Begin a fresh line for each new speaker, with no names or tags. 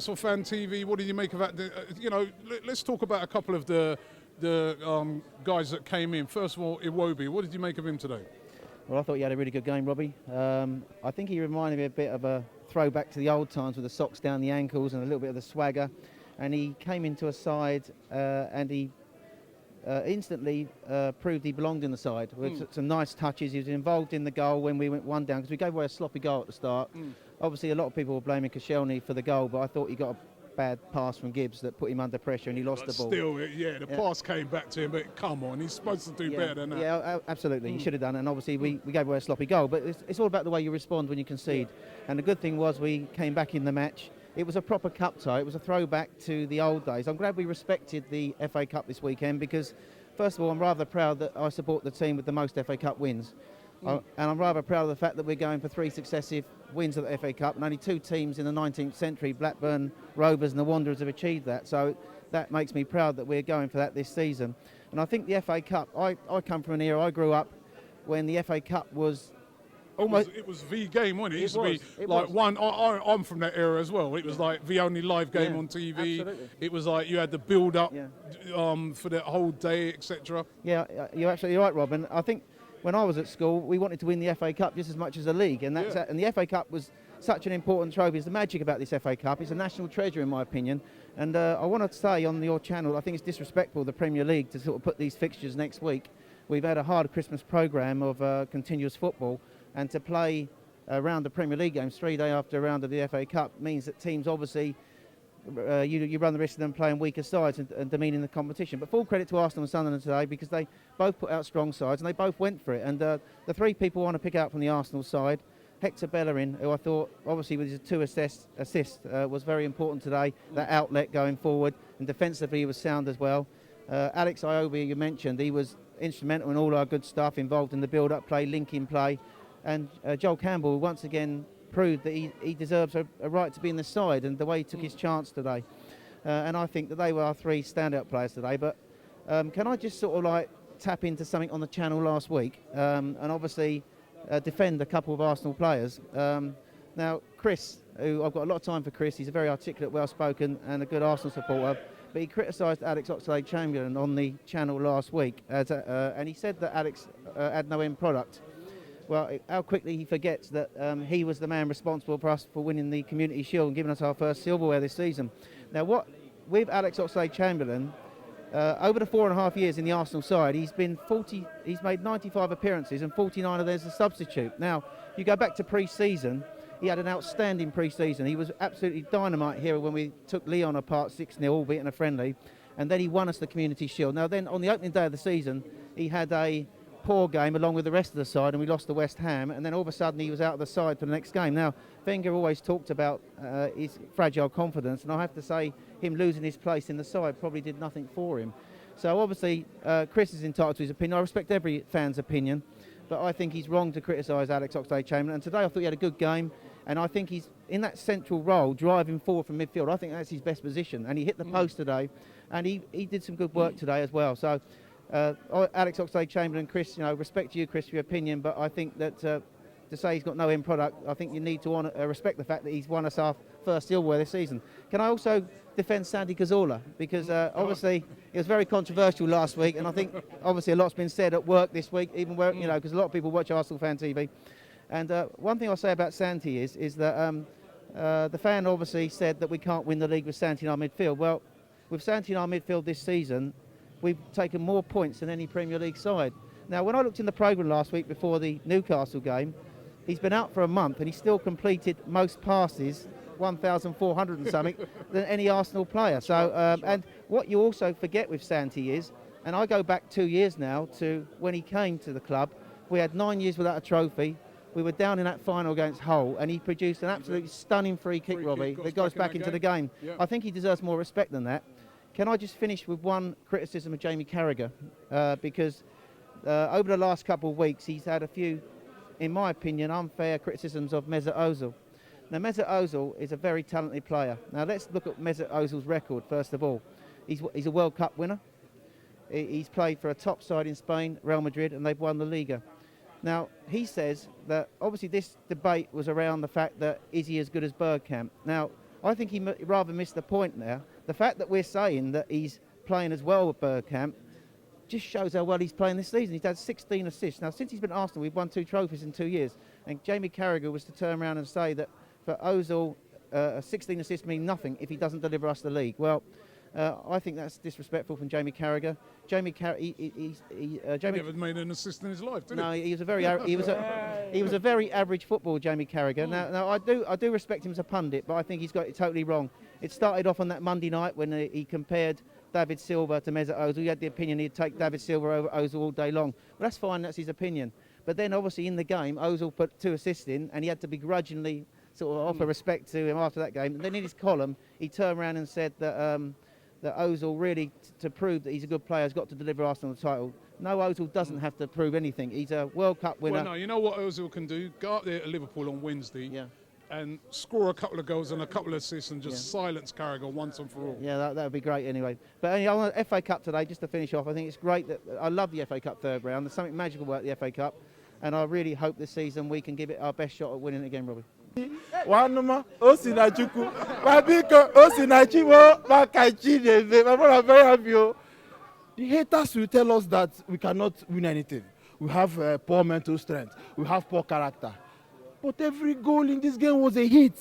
Arsenal Fan TV. What did you make of that? Let's talk about a couple of the guys that came in. First of all, Iwobi. What did you make of him today?
Well, I thought he had a really good game, Robbie. I think he reminded me a bit of a throwback to the old times with the socks down the ankles and a little bit of the swagger. And he came into a side and he instantly proved he belonged in the side with some nice touches. He was involved in the goal when we went 1 down because we gave away a sloppy goal at the start. Obviously, a lot of people were blaming Koscielny for the goal, but I thought he got a bad pass from Gibbs that put him under pressure and he lost the ball.
Still, the pass came back to him, but come on, he's supposed to do better than that.
Yeah, absolutely, he should have done it, and obviously we gave away a sloppy goal, but it's all about the way you respond when you concede. And the good thing was we came back in the match. It was a proper cup tie. It was a throwback to the old days. I'm glad we respected the FA Cup this weekend because, first of all, I'm rather proud that I support the team with the most FA Cup wins. And I'm rather proud of the fact that we're going for 3 successive wins of the FA Cup, and only 2 teams in the 19th century, Blackburn Rovers and the Wanderers, have achieved that. So that makes me proud that we're going for that this season. And I think the FA Cup, I come from an era, I grew up when the FA Cup was almost...
It was the game, wasn't it? It used to be
like
one... I'm from that era as well. It was like the only live game on TV.
Absolutely.
It was like you had the build-up for the whole day, etc.
Yeah, you're absolutely right, Rob. And I think when I was at school, we wanted to win the FA Cup just as much as the league, and and the FA Cup was such an important trophy. It's the magic about this FA Cup. It's a national treasure, in my opinion. And I want to say on your channel, I think it's disrespectful, the Premier League, to sort of put these fixtures next week. We've had a hard Christmas programme of continuous football, and to play around the Premier League games 3 days after a round of the FA Cup means that teams obviously you run the risk of them playing weaker sides and demeaning the competition. But full credit to Arsenal and Sunderland today because they both put out strong sides and they both went for it. And the 3 people I want to pick out from the Arsenal side, Hector Bellerin, who I thought obviously with his 2 assists was very important today, that outlet going forward, and defensively he was sound as well. Alex Iwobi, you mentioned, he was instrumental in all our good stuff, involved in the build-up play, linking play. And Joel Campbell once again proved that he deserves a right to be in the side, and the way he took his chance today. And I think that they were our 3 standout players today. But can I just sort of like tap into something on the channel last week and obviously defend a couple of Arsenal players. Now, Chris, who I've got a lot of time for Chris, he's a very articulate, well-spoken and a good Arsenal supporter, but he criticised Alex Oxlade-Chamberlain on the channel last week, and he said that Alex had no end product. Well, how quickly he forgets that he was the man responsible for us for winning the Community Shield and giving us our first silverware this season. Now, with Alex Oxlade-Chamberlain, over the 4.5 years in the Arsenal side, he's made 95 appearances and 49 of those as a substitute. Now, you go back to pre-season, he had an outstanding pre-season. He was absolutely dynamite here when we took Lyon apart 6-0, albeit in a friendly, and then he won us the Community Shield. Now, then on the opening day of the season, he had a poor game along with the rest of the side, and we lost to West Ham, and then all of a sudden he was out of the side for the next game. Now, Wenger always talked about his fragile confidence, and I have to say him losing his place in the side probably did nothing for him. So obviously Chris is entitled to his opinion. I respect every fan's opinion, but I think he's wrong to criticise Alex Oxlade-Chamberlain, and today I thought he had a good game, and I think he's in that central role, driving forward from midfield. I think that's his best position, and he hit the post today, and he did some good work today as well. So Alex Oxlade-Chamberlain, Chris, respect to you, Chris, for your opinion, but I think that to say he's got no end product, I think you need to respect the fact that he's won us our first silverware this season. Can I also defend Sandy Cazorla? Because obviously it was very controversial last week, and I think obviously a lot's been said at work this week, even where, because a lot of people watch Arsenal Fan TV. And one thing I'll say about Santi is that the fan obviously said that we can't win the league with Santi in our midfield. Well, with Santi in our midfield this season, we've taken more points than any Premier League side. Now, when I looked in the programme last week before the Newcastle game, he's been out for a month and he's still completed most passes, 1,400 and something, than any Arsenal player. So, and what you also forget with Santi is, and I go back 2 years now to when he came to the club, we had 9 years without a trophy. We were down in that final against Hull, and he produced an absolutely stunning free kick, Robbie, that got us back into the game. Yeah. I think he deserves more respect than that. Can I just finish with one criticism of Jamie Carragher? Because over the last couple of weeks, he's had a few, in my opinion, unfair criticisms of Mesut Ozil. Now, Mesut Ozil is a very talented player. Now, let's look at Mesut Ozil's record, first of all. He's a World Cup winner. He's played for a top side in Spain, Real Madrid, and they've won the Liga. Now, he says that, obviously, this debate was around the fact that, is he as good as Bergkamp? Now, I think he rather missed the point there. The fact that we're saying that he's playing as well at Bergkamp just shows how well he's playing this season. He's had 16 assists. Now, since he's been at Arsenal, we've won 2 trophies in 2 years. And Jamie Carragher was to turn around and say that for Ozil, 16 assists mean nothing if he doesn't deliver us the league. Well, I think that's disrespectful from Jamie Carragher. Jamie
never made an assist in his life, did he?
No, he was a very he was a very average footballer, Jamie Carragher. Now I do respect him as a pundit, but I think he's got it totally wrong. It started off on that Monday night when he compared David Silva to Mesut Ozil. He had the opinion he'd take David Silva over Ozil all day long. Well, that's fine, that's his opinion. But then obviously in the game, Ozil put 2 assists in, and he had to begrudgingly sort of offer respect to him after that game. And then in his column, he turned around and said that that Ozil really, to prove that he's a good player, has got to deliver Arsenal the title. No, Ozil doesn't have to prove anything. He's a World Cup winner.
Well, no, you know what Ozil can do? Go up there to Liverpool on Wednesday and score a couple of goals and a couple of assists and just silence Carragher once and for all.
Yeah, that would be great anyway. But anyway, on the FA Cup today, just to finish off, I think it's great that I love the FA Cup third round. There's something magical about the FA Cup, and I really hope this season we can give it our best shot at winning it again, Robbie.
Wanuma Osinachuku, Babiko Osinachiwo, Makachi, my brother, very happy. The haters will tell us that we cannot win anything. We have poor mental strength. We have poor character. But every goal in this game was a hit.